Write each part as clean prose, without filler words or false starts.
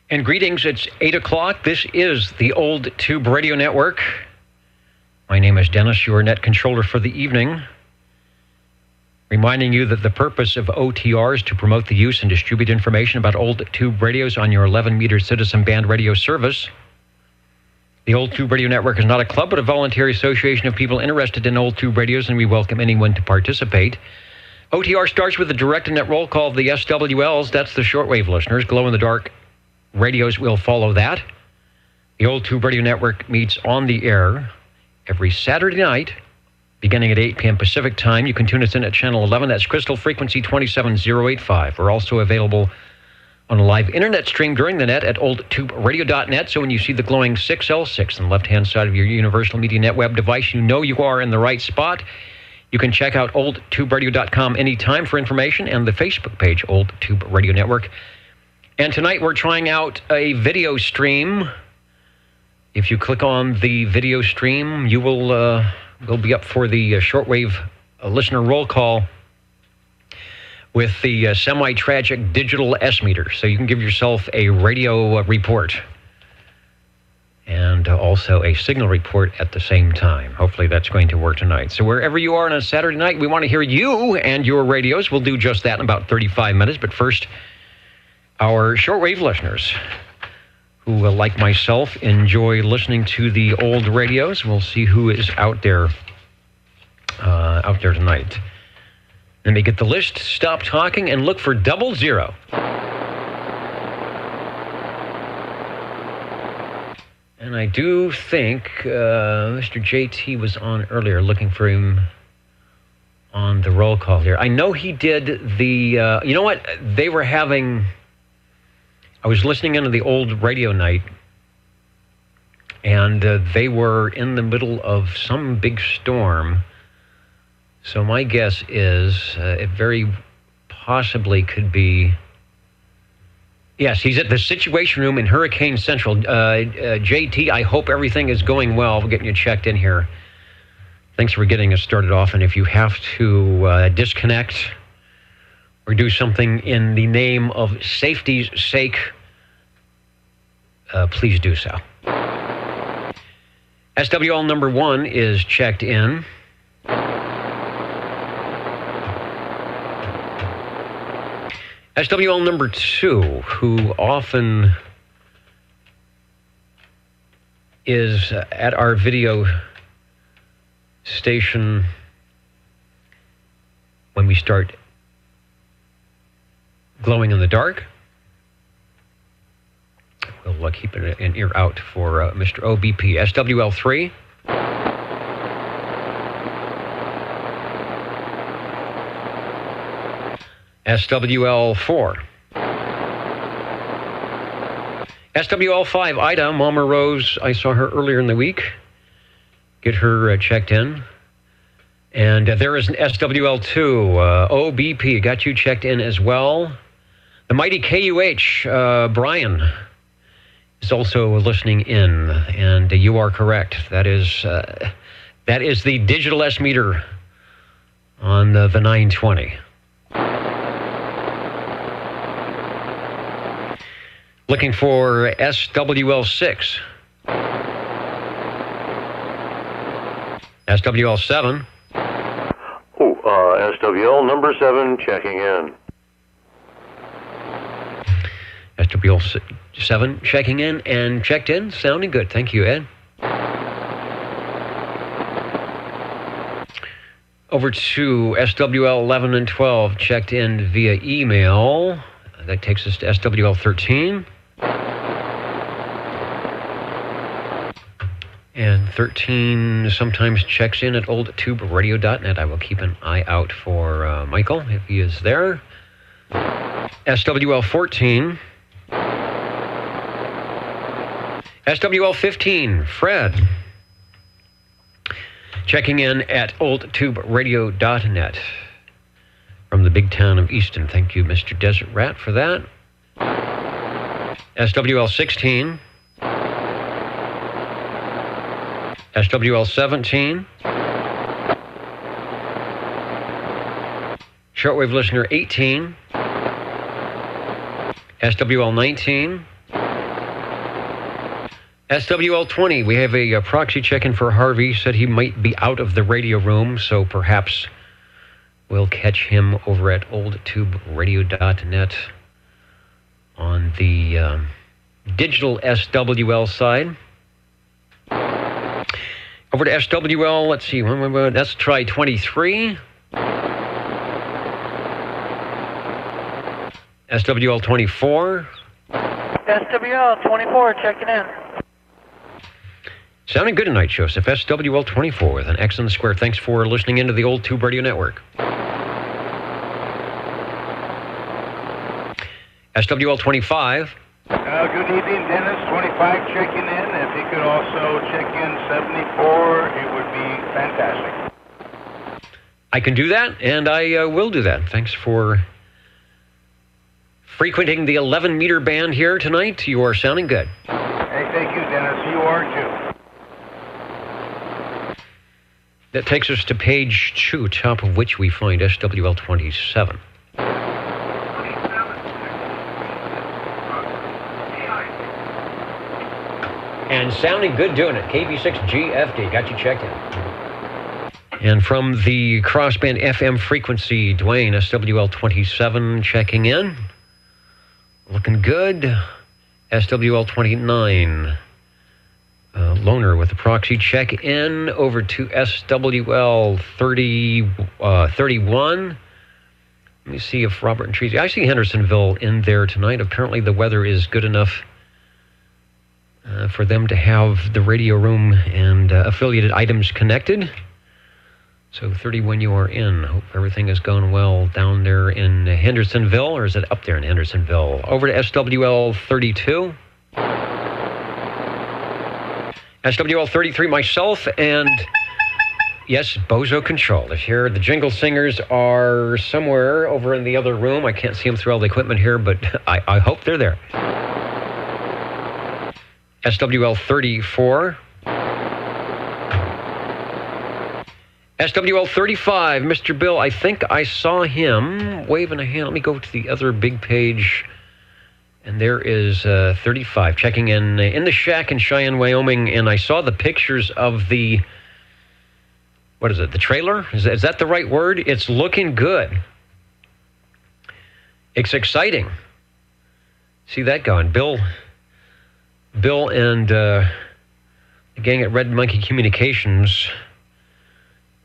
And greetings, it's 8 o'clock. This is the Old Tube Radio Network. My name is Dennis, your net controller for the evening. Reminding you that the purpose of OTR is to promote the use and distribute information about old tube radios on your 11-meter citizen band radio service. The Old Tube Radio Network is not a club, but a voluntary association of people interested in old tube radios, and we welcome anyone to participate. OTR starts with a direct net roll call of the SWLs. That's the shortwave listeners. Glow-in-the-dark radios will follow that. The Old Tube Radio Network meets on the air every Saturday night, beginning at 8 p.m. Pacific time. You can tune us in at channel 11. That's crystal frequency 27085. We're also available on a live internet stream during the net at oldtuberadio.net. So when you see the glowing 6L6 on the left-hand side of your Universal Media Net web device, you know you are in the right spot. You can check out oldtuberadio.com anytime for information, and the Facebook page, Old Tube Radio Network. And tonight we're trying out a video stream. If you click on the video stream, you will be up for the shortwave listener roll call with the semi-tragic digital S-meter. So you can give yourself a radio report and also a signal report at the same time. Hopefully that's going to work tonight. So wherever you are on a Saturday night, we want to hear you and your radios. We'll do just that in about 35 minutes. But first, our shortwave listeners who, like myself, enjoy listening to the old radios. We'll see who is out there tonight. Let me get the list, stop talking, and look for 00. And I do think Mr. JT was on earlier, looking for him on the roll call here. I know he did the, you know what? They were having, I was listening into the old radio night, and they were in the middle of some big storm. So my guess is it very possibly could be, yes, he's at the Situation Room in Hurricane Central. JT, I hope everything is going well. We're getting you checked in here. Thanks for getting us started off. And if you have to disconnect or do something in the name of safety's sake, please do so. SWL number 1 is checked in. SWL number 2, who often is at our video station when we start glowing in the dark. We'll keep an ear out for Mr. OBP. SWL 3. SWL 4. SWL 5, Ida, Mama Rose, I saw her earlier in the week. Get her checked in. And there is an SWL 2, OBP, got you checked in as well. The mighty KUH, Brian, is also listening in, and you are correct. That is the digital S-meter on the 920. Looking for SWL 6. SWL 7. SWL number 7 checking in. SWL 7 checking in and checked in. Sounding good. Thank you, Ed. Over to SWL 11 and 12 checked in via email. That takes us to SWL 13. And 13 sometimes checks in at oldtuberadio.net. I will keep an eye out for Michael, if he is there. SWL 14. SWL 15, Fred. Checking in at oldtuberadio.net from the big town of Easton. Thank you, Mr. Desert Rat, for that. SWL 16. SWL 17. Shortwave listener 18. SWL 19. SWL 20, we have a proxy check-in for Harvey. Said he might be out of the radio room, so perhaps we'll catch him over at oldtuberadio.net on the digital SWL side. Over to SWL, let's see, let's try 23. SWL 24. SWL 24, checking in. Sounding good tonight, Joseph. SWL 24 with an X in the square. Thanks for listening into the Old Tube Radio Network. SWL 25. Good evening, Dennis. 25 checking in. If you could also check in 74, it would be fantastic. I can do that, and I will do that. Thanks for frequenting the 11-meter band here tonight. You are sounding good. Hey, thank you, Dennis. You are too. That takes us to page 2, top of which we find SWL 27. And sounding good doing it. KB6GFD, got you checked in. And from the crossband FM frequency, Dwayne, SWL 27 checking in. Looking good. SWL 29. Loner with the proxy check-in over to SWL 31. Let me see if Robert and Treasy... I see Hendersonville in there tonight. Apparently the weather is good enough for them to have the radio room and affiliated items connected. So 31 you are in. Hope everything is going well down there in Hendersonville, or is it up there in Hendersonville? Over to SWL 32. SWL 33, myself, and yes, Bozo Control is here. The Jingle Singers are somewhere over in the other room. I can't see them through all the equipment here, but I hope they're there. SWL 34. SWL 35, Mr. Bill, I think I saw him waving a hand. Let me go to the other big page. And there is 35 checking in the shack in Cheyenne, Wyoming. And I saw the pictures of the, what is it, the trailer? Is that the right word? It's looking good. It's exciting. See that going. Bill and the gang at Red Monkey Communications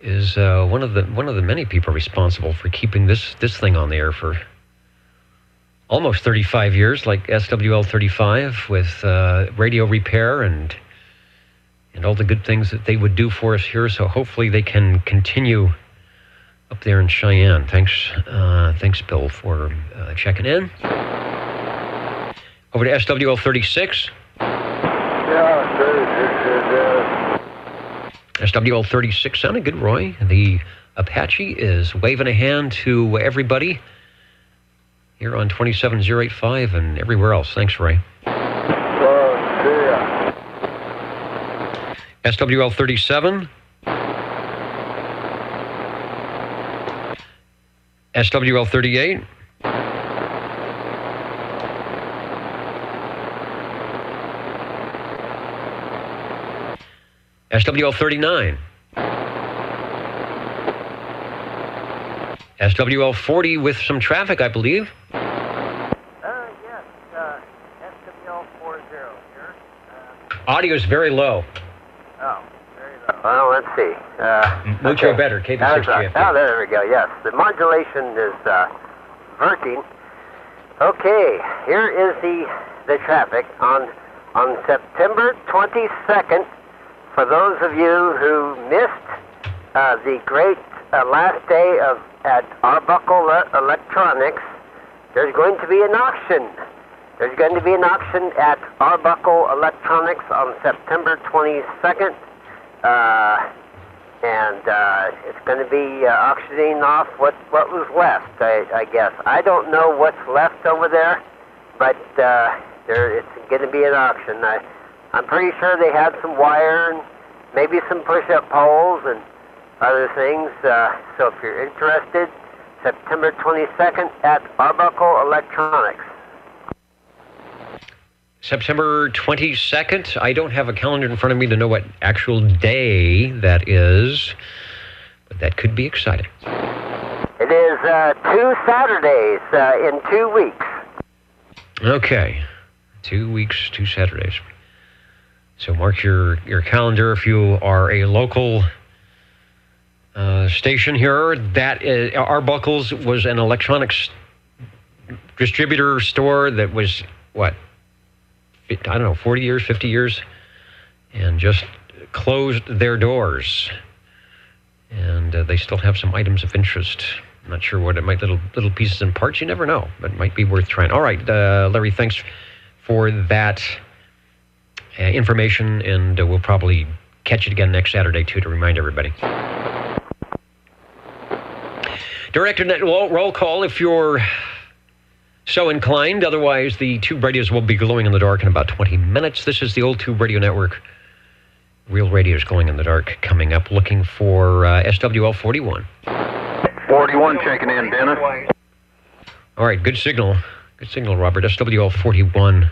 is one of the many people responsible for keeping this thing on the air for almost 35 years, like SWL 35, with radio repair and all the good things that they would do for us here. So hopefully they can continue up there in Cheyenne. Thanks, Bill, for checking in. Over to SWL 36. Yeah, 36 is SWL 36 sounded good, Roy. The Apache is waving a hand to everybody here on 27085 and everywhere else. Thanks, Ray. SWL 37. SWL 38. SWL 39. SWL 40 with some traffic, I believe. Yes, SWL 40 here. Audio's very low. Oh, very low. Well, let's see. Mucho okay. better, KB6GFD. Oh, there we go, yes. The modulation is working. Okay, here is the traffic on September 22nd. For those of you who missed the great last day at Arbuckle Electronics, there's going to be an auction. There's going to be an auction at Arbuckle Electronics on September 22nd. And it's going to be auctioning off what was left, I guess. I don't know what's left over there, but it's going to be an auction. I'm pretty sure they had some wire and maybe some push-up poles and other things. So if you're interested, September 22nd at Arbuckle Electronics. September 22nd. I don't have a calendar in front of me to know what actual day that is, but that could be exciting. It is 2 Saturdays in 2 weeks. Okay. 2 weeks, 2 Saturdays. So mark your calendar if you are a local station here. That is, Arbuckle's was an electronics distributor store that was, what, I don't know, 40 years, 50 years, and just closed their doors. And they still have some items of interest. I'm not sure what it might, little pieces and parts. You never know, but it might be worth trying. All right, Larry, thanks for that information, and we'll probably catch it again next Saturday, too, to remind everybody. Director Net roll call if you're so inclined. Otherwise, the tube radios will be glowing in the dark in about 20 minutes. This is the old Tube Radio Network. Real radios glowing in the dark coming up. Looking for SWL 41. 41 checking in, Dennis. All right, good signal. Good signal, Robert. SWL 41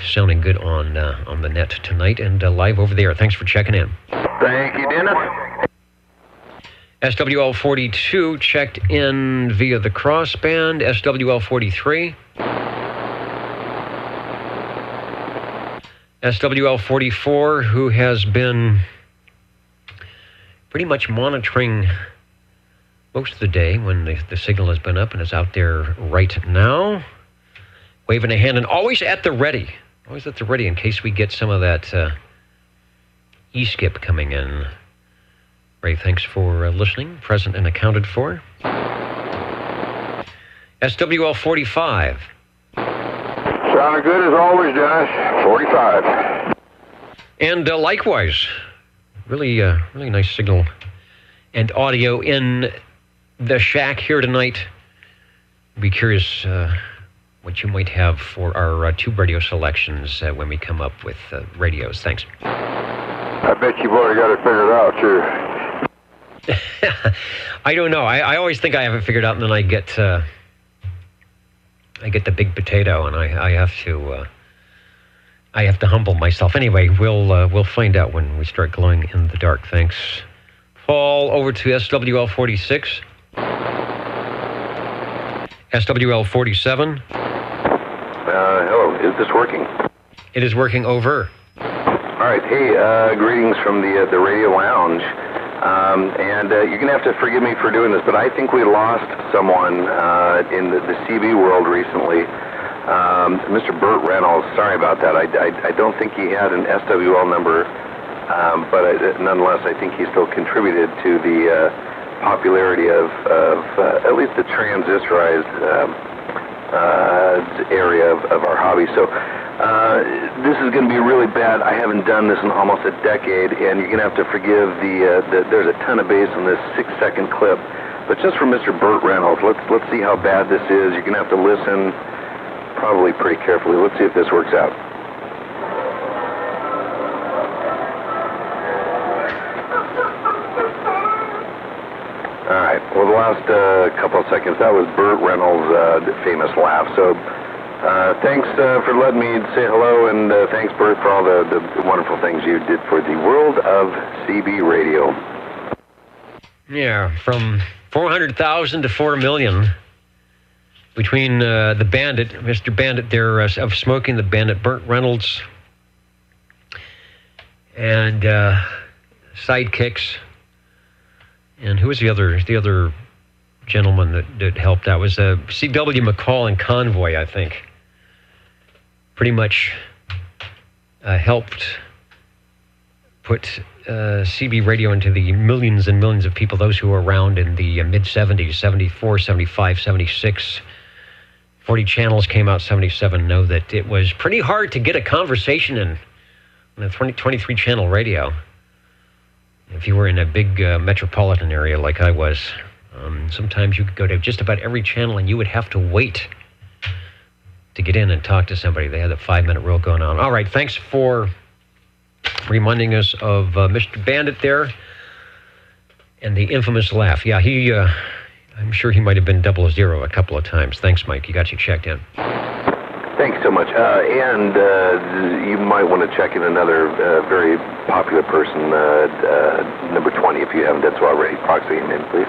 sounding good on the net tonight and live over there. Thanks for checking in. Thank you, Dennis. SWL 42 checked in via the crossband. SWL 43. SWL 44, who has been pretty much monitoring most of the day when the signal has been up and is out there right now, waving a hand and always at the ready. Always at the ready in case we get some of that E-skip coming in. Ray, thanks for listening. Present and accounted for. SWL 45. Sounding good as always, Dennis. 45. And likewise, really nice signal and audio in the shack here tonight. Be curious what you might have for our tube radio selections when we come up with radios. Thanks. I bet you've already got it figured out, too. I don't know. I always think I have it figured out, and then I get the big potato, and I have to humble myself. Anyway, we'll find out when we start glowing in the dark. Thanks, Paul. Over to SWL 46. SWL 47. Hello. Is this working? It is working. Over. All right. Hey, greetings from the radio lounge. And you're going to have to forgive me for doing this, but I think we lost someone in the CB world recently. Mr. Burt Reynolds, sorry about that. I don't think he had an SWL number, but nonetheless, I think he still contributed to the popularity of at least the transistorized area of our hobby. So this is going to be really bad. I haven't done this in almost a decade, and you're going to have to forgive there's a ton of bass in this 6-second clip. But just for Mr. Burt Reynolds, let's see how bad this is. You're going to have to listen probably pretty carefully. Let's see if this works out. All right. Well, the last couple of seconds, that was Burt Reynolds' famous laugh. So thanks for letting me say hello, and thanks, Burt, for all the wonderful things you did for the world of CB radio. Yeah, from 400,000 to 4 million. Between the Bandit, Mr. Bandit there, of Smoking the Bandit, Burt Reynolds, and Sidekicks. And who was the other gentleman that helped out? It was C.W. McCall and Convoy, I think. Pretty much helped put CB radio into the millions and millions of people, those who were around in the mid-70s, 74, 75, 76. 40 channels came out, 77, know that it was pretty hard to get a conversation in on a 23-channel radio. If you were in a big metropolitan area like I was, sometimes you could go to just about every channel and you would have to wait to get in and talk to somebody. They had a 5-minute rule going on. All right, thanks for reminding us of Mr. Bandit there and the infamous laugh. Yeah, I'm sure he might have been 00 a couple of times. Thanks, Mike. You got you checked in. Thanks so much. And you might want to check in another very popular person, number 20, if you haven't done so already. Proxy him in, please.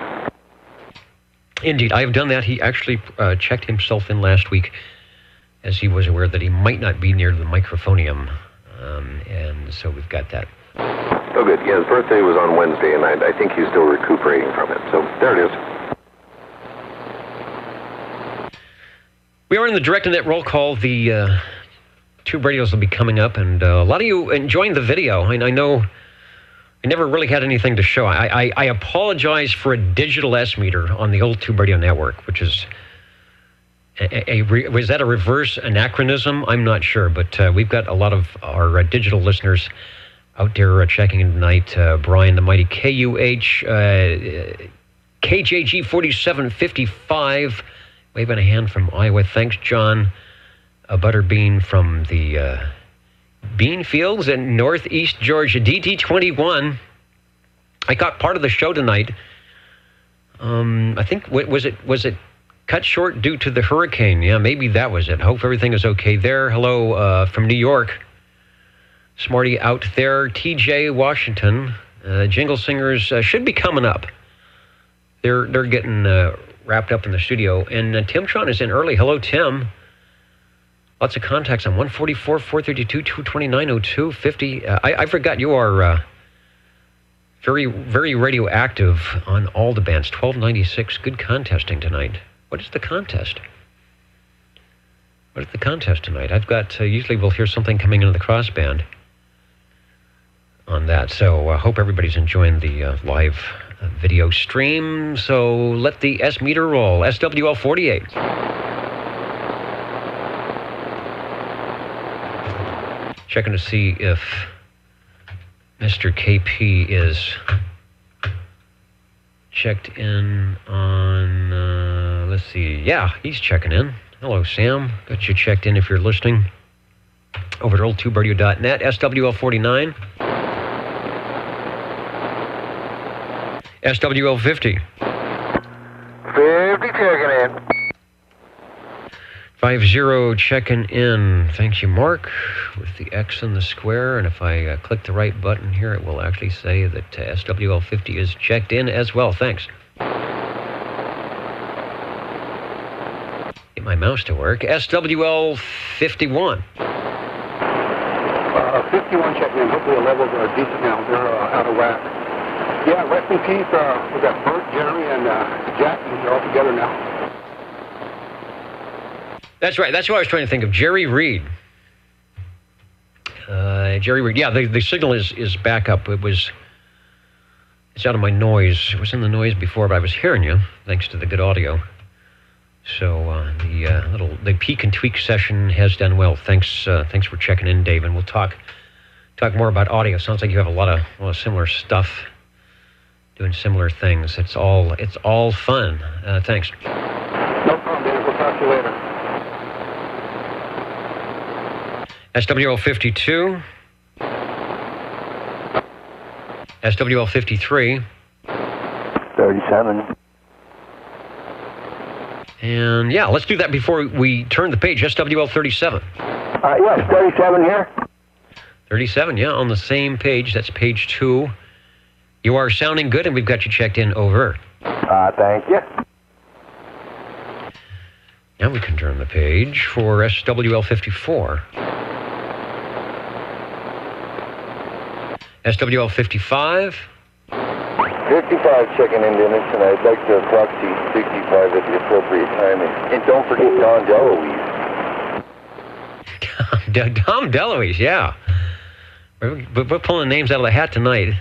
Indeed, I have done that. He actually checked himself in last week, as he was aware that he might not be near the microphonium, and so we've got that. Oh, good. Yeah, his birthday was on Wednesday, and I think he's still recuperating from it. So there it is. We are in the direct net roll call. The tube radios will be coming up, and a lot of you enjoying the video. I know I never really had anything to show. I apologize for a digital S meter on the old tube radio network, which is was that a reverse anachronism? I'm not sure, but we've got a lot of our digital listeners out there checking in tonight. Brian, the mighty KUH, KJG 4755, waving a hand from Iowa. Thanks, John. A Butterbean from the bean fields in northeast Georgia. DT21. I got part of the show tonight. I think, was it cut short due to the hurricane? Yeah, maybe that was it. Hope everything is okay there. Hello from New York. Smarty out there. TJ Washington. Jingle Singers should be coming up. They're getting wrapped up in the studio. And Timtron is in early. Hello, Tim. Lots of contacts on 144, 432, 229, 02, 50. I forgot you are very, very radioactive on all the bands. 1296. Good contesting tonight. What is the contest? What is the contest tonight? I've got, usually we'll hear something coming into the crossband on that. So I hope everybody's enjoying the live video stream. So let the S meter roll. SWL 48. Checking to see if Mr. KP is checked in on, let's see. Yeah, he's checking in. Hello, Sam. Got you checked in if you're listening. Over at oldtuberadio.net. SWL 49. SWL 50. 50 checking in. 50 checking in. Thank you, Mark, with the X and the square. And if I click the right button here, it will actually say that SWL 50 is checked in as well. Thanks. Get my mouse to work. SWL 51. 51 checking in. Hopefully the levels are decent now. They're out of whack. Yeah, rest in peace. We've got Bert, Jeremy, and Jack. They're all together now. That's right. That's what I was trying to think of. Jerry Reed. Jerry Reed. Yeah, the signal is back up. It's out of my noise. It was in the noise before, but I was hearing you, thanks to the good audio. So the peek and tweak session has done well. Thanks for checking in, Dave. And we'll talk more about audio. Sounds like you have a lot of similar stuff, doing similar things. It's all fun. Thanks. No problem, Dave. We'll talk to you later. SWL 52. SWL 53. 37. And yeah, let's do that before we turn the page. SWL 37. Yes, 37 here. 37, yeah, on the same page. That's page 2. You are sounding good, and we've got you checked in. Over. Thank you. Now we can turn the page for SWL 54. SWL 55. 55 checking in, Dennis, and I'd like to proxy 65 at the appropriate time. And don't forget Don DeLuise. Dom DeLuise, yeah. We're pulling names out of the hat tonight.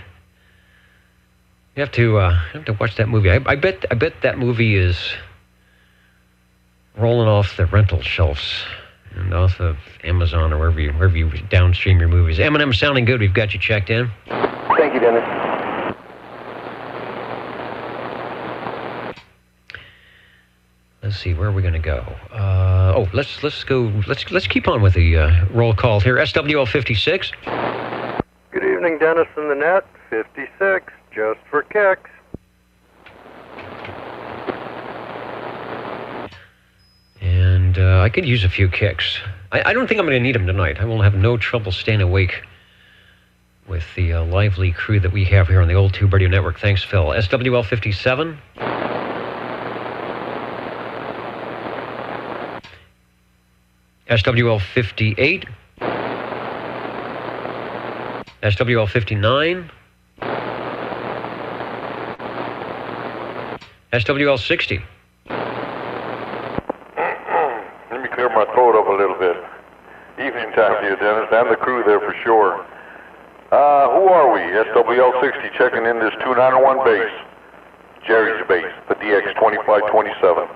You have to watch that movie. I bet that movie is rolling off the rental shelves and off of Amazon or wherever you downstream your movies. M&M sounding good. We've got you checked in. Thank you, Dennis. Let's see, where are we going to go? Let's go. Let's keep on with the roll call here. SWL 56. Good evening, Dennis in the net. 56, just for kicks. And I could use a few kicks. I don't think I'm going to need them tonight. I will have no trouble staying awake with the lively crew that we have here on the Old Tube Radio Network. Thanks, Phil. SWL 57. SWL 58. SWL 59. SWL 60. Let me clear my throat up a little bit. Evening time to you, Dennis, and the crew there for sure. Who are we? SWL 60 checking in this 291 base. Jerry's base, the DX 2527.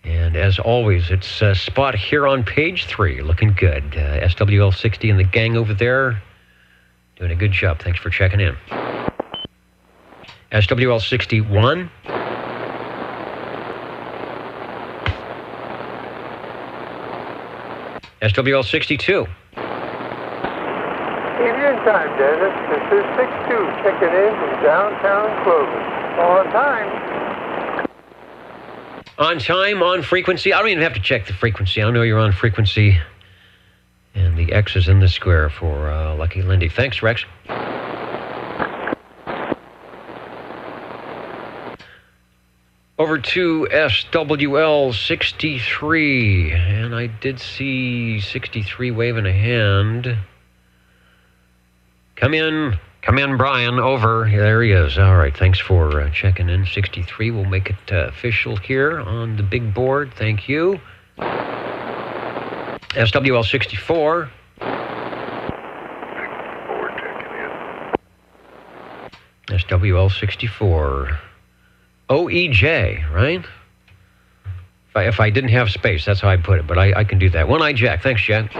And as always, it's Spot here on page 3, looking good. SWL 60 and the gang over there doing a good job. Thanks for checking in. SWL 61. SWL 62. Evening time, Dennis. This is 6-2 checking in from downtown Clovis. On time. On time, on frequency. I don't even have to check the frequency. I know you're on frequency. And the X is in the square for Lucky Lindy. Thanks, Rex. Over to SWL 63. And I did see 63 waving a hand. Come in, Brian. Over. There he is. All right, thanks for checking in. 63. We'll make it official here on the big board. Thank you. SWL 64. SWL 64. OEJ, right? If I didn't have space, that's how I put it, but I can do that. One-Eye Jack. Thanks, Jack.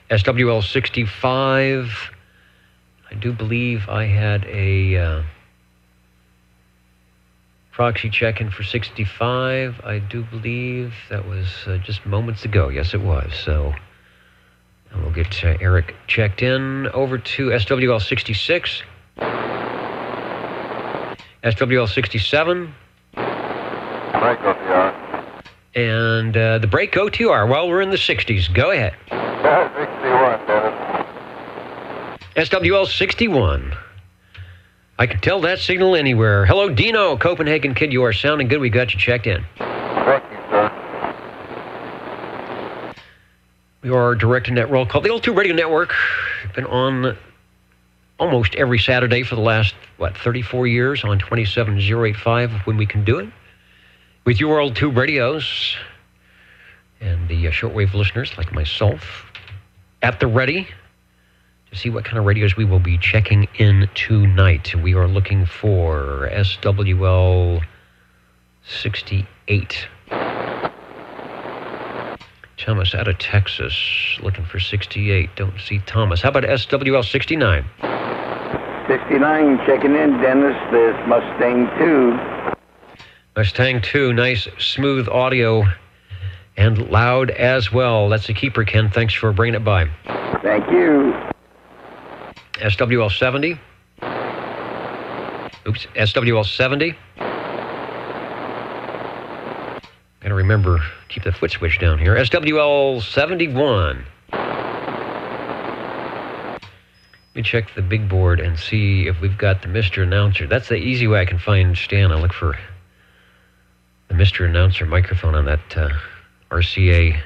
SWL 65. I do believe I had a proxy check-in for 65. I do believe that was just moments ago. Yes, it was. So we'll get Eric checked in. Over to SWL 66. SWL 67. Break OTR. And the break OTR. Well, we're in the 60s. Go ahead. 61, Dennis. SWL 61. I can tell that signal anywhere. Hello, Dino, Copenhagen Kid. You are sounding good. We got you checked in. Thank you, sir. We are directing that roll call. The Old Tube Radio Network. Been on almost every Saturday for the last, 34 years on 27085 when we can do it. With your Old Tube radios and the shortwave listeners like myself at the ready to see what kind of radios we will be checking in tonight. We are looking for SWL 68. Thomas out of Texas looking for 68. Don't see Thomas. How about SWL 69? 69 checking in, Dennis. This Mustang 2. Mustang 2, nice smooth audio and loud as well. That's a keeper, Ken. Thanks for bringing it by. Thank you. SWL 70. Oops, SWL 70. Gotta remember, keep the foot switch down here. SWL 71. Let me check the big board and see if we've got the Mr. Announcer. That's the easy way I can find Stan. I look for the Mr. Announcer microphone on that RCA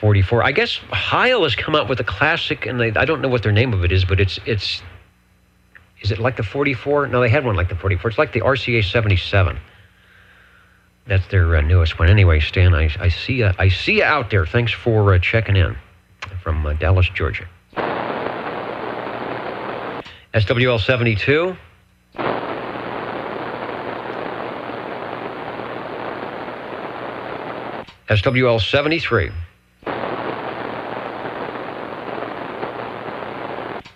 44. I guess Heil has come out with a classic, and I don't know what their name of it is, but is it like the 44? No, they had one like the 44. It's like the RCA 77. That's their newest one. Anyway, Stan, I see you out there. Thanks for checking in from Dallas, Georgia. SWL 72. SWL 73.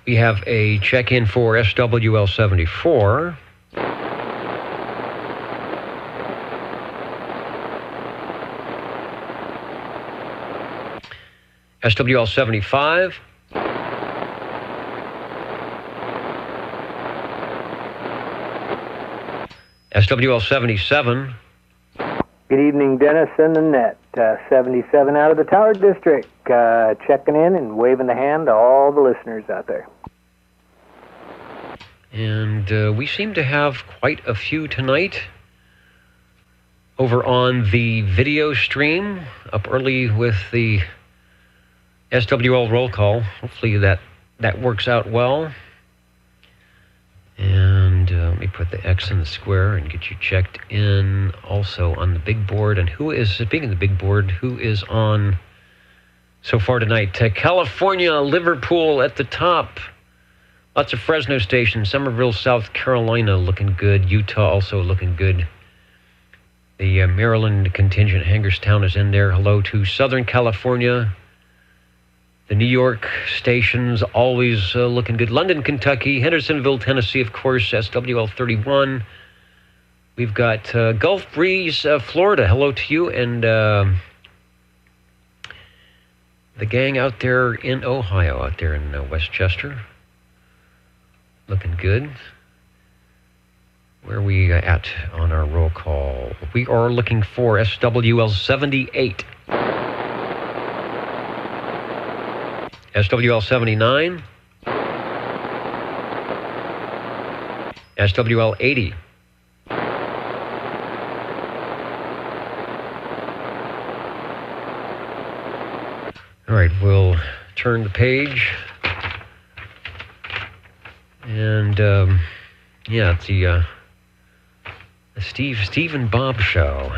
We have a check-in for SWL 74. SWL 75. SWL 77. Good evening, Dennis and Annette. 77 out of the Tower District, checking in and waving the hand to all the listeners out there. And we seem to have quite a few tonight over on the video stream, up early with the SWL roll call. Hopefully that works out well. And let me put the X in the square and get you checked in also on the big board. And who is, speaking of the big board, who is on so far tonight? California, Liverpool at the top. Lots of Fresno stations. Somerville, South Carolina looking good. Utah also looking good. The Maryland contingent, Hagerstown, is in there. Hello to Southern California. The New York stations always looking good. London, Kentucky, Hendersonville, Tennessee, of course, SWL 31. We've got Gulf Breeze, Florida. Hello to you. And the gang out there in Ohio, out there in Westchester. Looking good. Where are we at on our roll call? We are looking for SWL 78. SWL 79, SWL 80, all right, we'll turn the page, and yeah, it's the Steve and Bob show.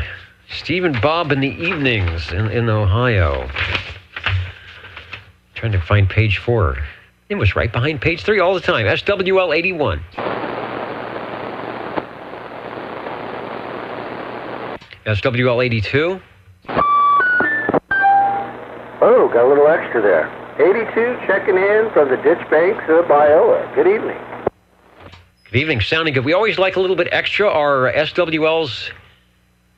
Steve and Bob in the evenings in Ohio. Trying to find page 4. It was right behind page 3 all the time. SWL 81. SWL 82. Oh, got a little extra there. 82 checking in from the ditch banks of Biola. Good evening. Good evening. Sounding good. We always like a little bit extra. Our SWLs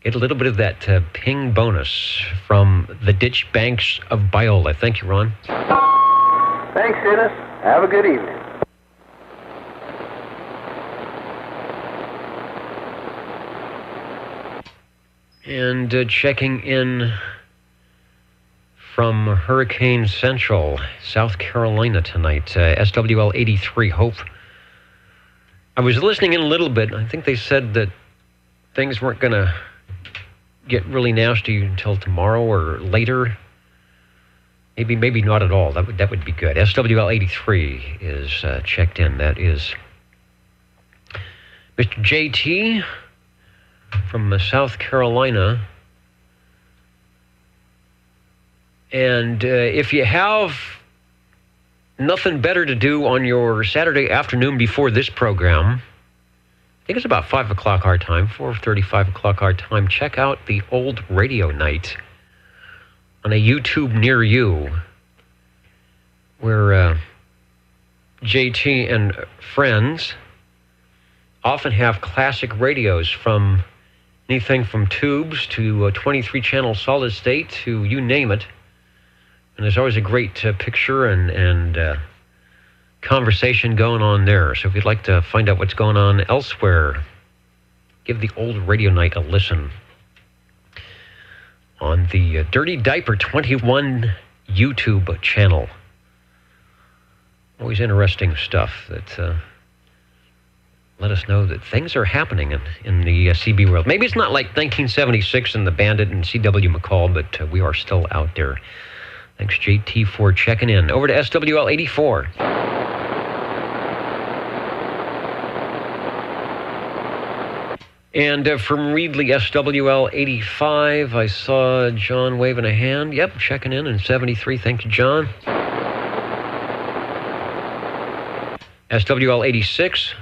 get a little bit of that ping bonus from the ditch banks of Biola. Thank you, Ron. Thanks, Dennis. Have a good evening. And checking in from Hurricane Central, South Carolina tonight, SWL 83, Hope. I was listening in a little bit. I think they said that things weren't going to get really nasty until tomorrow or later. Maybe not at all. That would be good. SWL 83 is checked in. That is Mr. JT from South Carolina. And if you have nothing better to do on your Saturday afternoon before this program, I think it's about 5 o'clock our time, 4:30, 5 o'clock our time, check out the Old Radio Night on a YouTube near you, where JT and friends often have classic radios from anything from tubes to 23-channel solid state to you name it. And there's always a great picture and conversation going on there. So if you'd like to find out what's going on elsewhere, give the Old Radio Night a listen on the Dirty Diaper 21 YouTube channel. Always interesting stuff that let us know that things are happening in the CB world. Maybe it's not like 1976 and the Bandit and C.W. McCall, but we are still out there. Thanks, JT, for checking in. Over to SWL 84. And from Reedley, SWL 85, I saw John waving a hand. Yep, checking in 73. Thank you, John. SWL 86.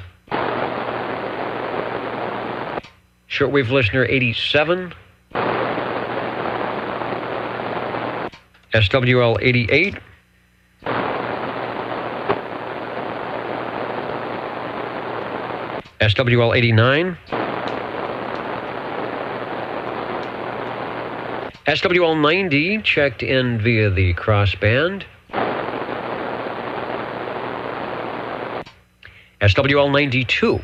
Shortwave listener 87. SWL 88. SWL 89. SWL 90 checked in via the crossband. SWL 92.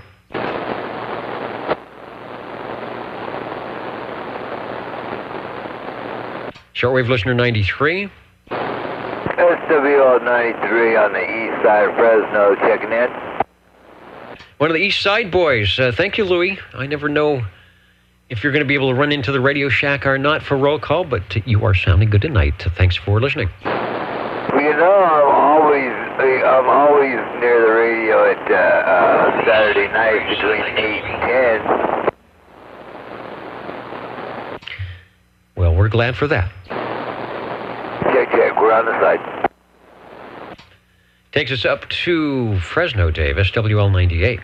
Shortwave listener 93. SWL 93 on the east side of Fresno, checking in. One of the East Side boys. Thank you, Louie. I never know if you're going to be able to run into the Radio Shack or not for roll call, but you are sounding good tonight. Thanks for listening. Well, you know, I'm always near the radio at Saturday night between 8 and 10. Well, we're glad for that. Check, we're on the side. Takes us up to Fresno, Dave, SWL 98.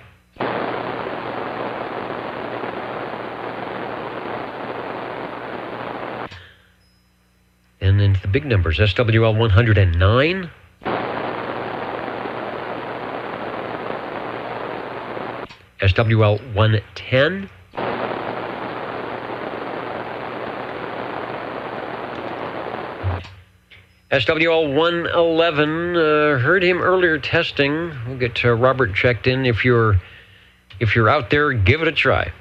And then the big numbers, SWL 109. SWL 110. SWL 111, heard him earlier testing. We'll get Robert checked in. If you're out there, give it a try.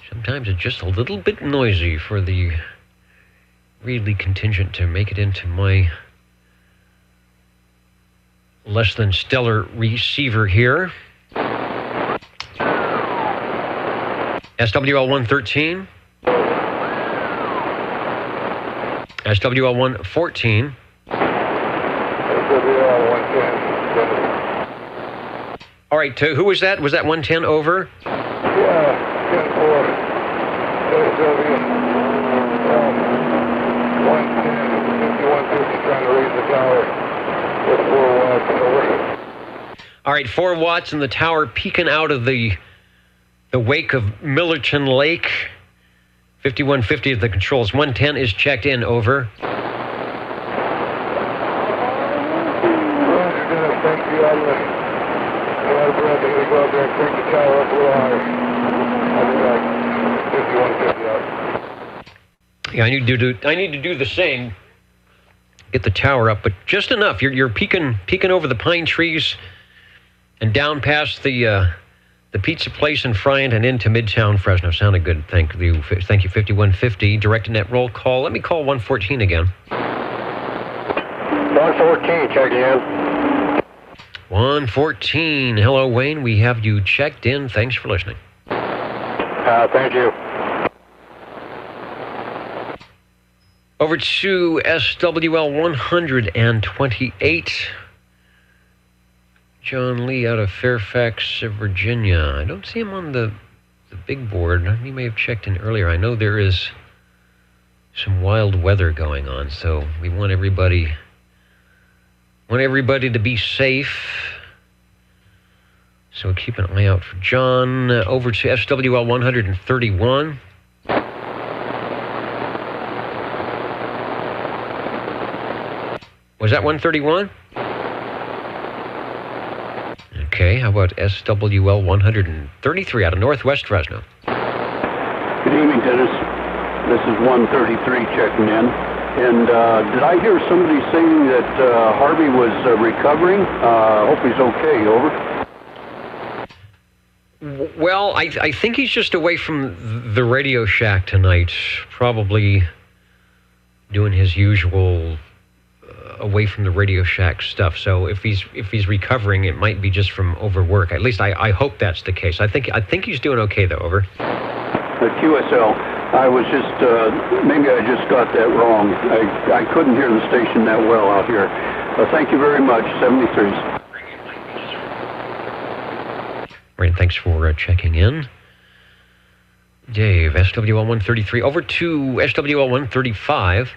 Sometimes it's just a little bit noisy for the Reedley contingent to make it into my less than stellar receiver here. SWL 113. SWL 114. SWL 110. All right, who was that? Was that 110 over? Yeah, 10-4. SWL 110, 5150, trying to raise the tower with 4 watts over. All right, 4 watts in the tower peeking out of the wake of Millerton Lake. 5150 at the controls. 110 is checked in, over. Thank you. I'm going to go out there and crank the tower up a little higher. I'll be back. 5150 out. Yeah, I need to do the same. Get the tower up, but just enough. You're peeking over the pine trees and down past the pizza place in Friant and into Midtown Fresno. Sounded good. Thank you, 5150. Direct net roll call. Let me call 114 again. 114, checking in. 114. Hello, Wayne. We have you checked in. Thanks for listening. Thank you. Over to SWL 128. John Lee out of Fairfax, Virginia. I don't see him on the big board. He may have checked in earlier. I know there is some wild weather going on, so we want everybody to be safe. So keep an eye out for John. Over to SWL 131. Was that 131? Okay, how about SWL 133 out of Northwest Fresno? Good evening, Dennis. This is 133 checking in. And did I hear somebody saying that Harvey was recovering? Hope he's okay, over. Well, I think he's just away from the Radio Shack tonight, probably doing his usual away from the Radio Shack stuff. So if he's recovering, it might be just from overwork. At least I hope that's the case. I think he's doing okay though, over. The QSL, I was just, maybe I just got that wrong. I couldn't hear the station that well out here. Thank you very much, 73. Right, thanks for checking in. Dave, SWL 133. Over to SWL 135.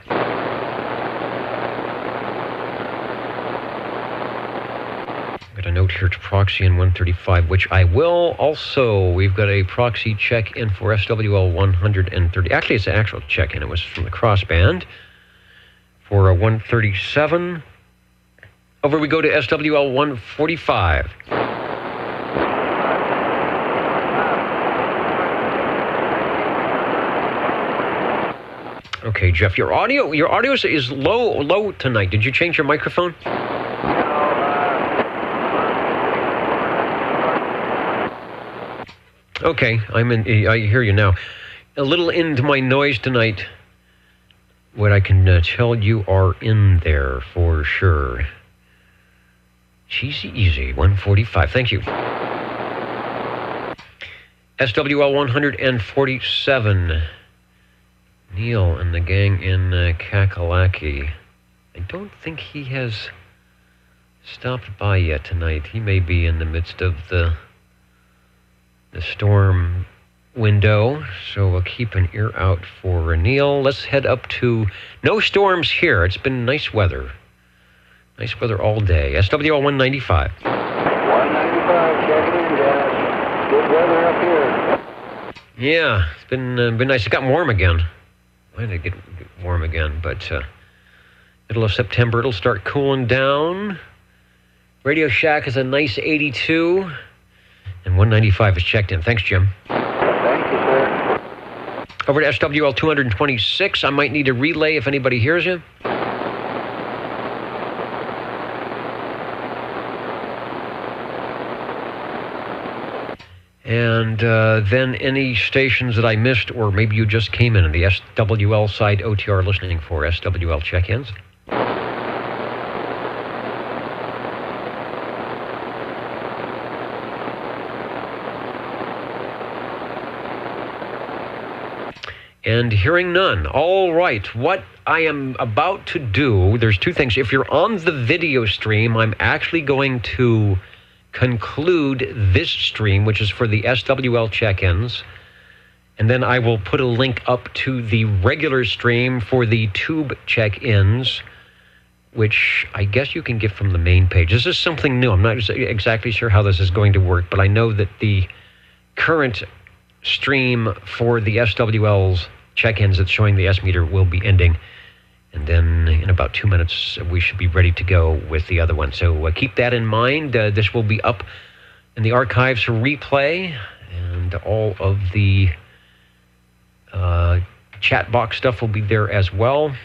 Got a note here to proxy in 135, which I will also. We've got a proxy check-in for SWL 130. Actually, it's an actual check-in. It was from the crossband for a 137. Over we go to SWL 145. Okay, Jeff, your audio is low tonight. Did you change your microphone? Okay, I hear you now. a little into my noise tonight. What I can tell you are in there for sure. Cheesy Easy, 145. Thank you. SWL 147. Neil and the gang in Kakalaki. I don't think he has stopped by yet tonight. He may be in the midst of the storm window, so we'll keep an ear out for Neil. Let's head up to no storms here. It's been nice weather. Nice weather all day. SWL 195. 195, checking in, guys. Good weather up here. Yeah, it's been nice. It got warm again. Why did it get warm again? But middle of September, it'll start cooling down. Radio Shack is a nice 82. And 195 is checked in. Thanks, Jim. Thank you, sir. Over to SWL 226. I might need a relay if anybody hears you. And then any stations that I missed, or maybe you just came in the SWL side OTR listening for SWL check-ins. And hearing none. All right, what I am about to do, there's two things. If you're on the video stream, I'm actually going to conclude this stream, which is for the SWL check-ins, and then I will put a link up to the regular stream for the tube check-ins, which I guess you can get from the main page. This is something new. I'm not exactly sure how this is going to work, but I know that the current stream for the SWL's check-ins that's showing the S-meter will be ending. And then in about 2 minutes, we should be ready to go with the other one. So keep that in mind. This will be up in the archives for replay, and all of the chat box stuff will be there as well.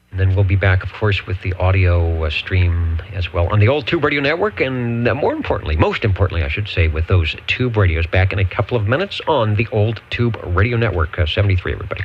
And then we'll be back, of course, with the audio stream as well on the old Tube Radio Network, and most importantly, I should say, with those Tube radios back in a couple of minutes on the old Tube Radio Network. 73, everybody.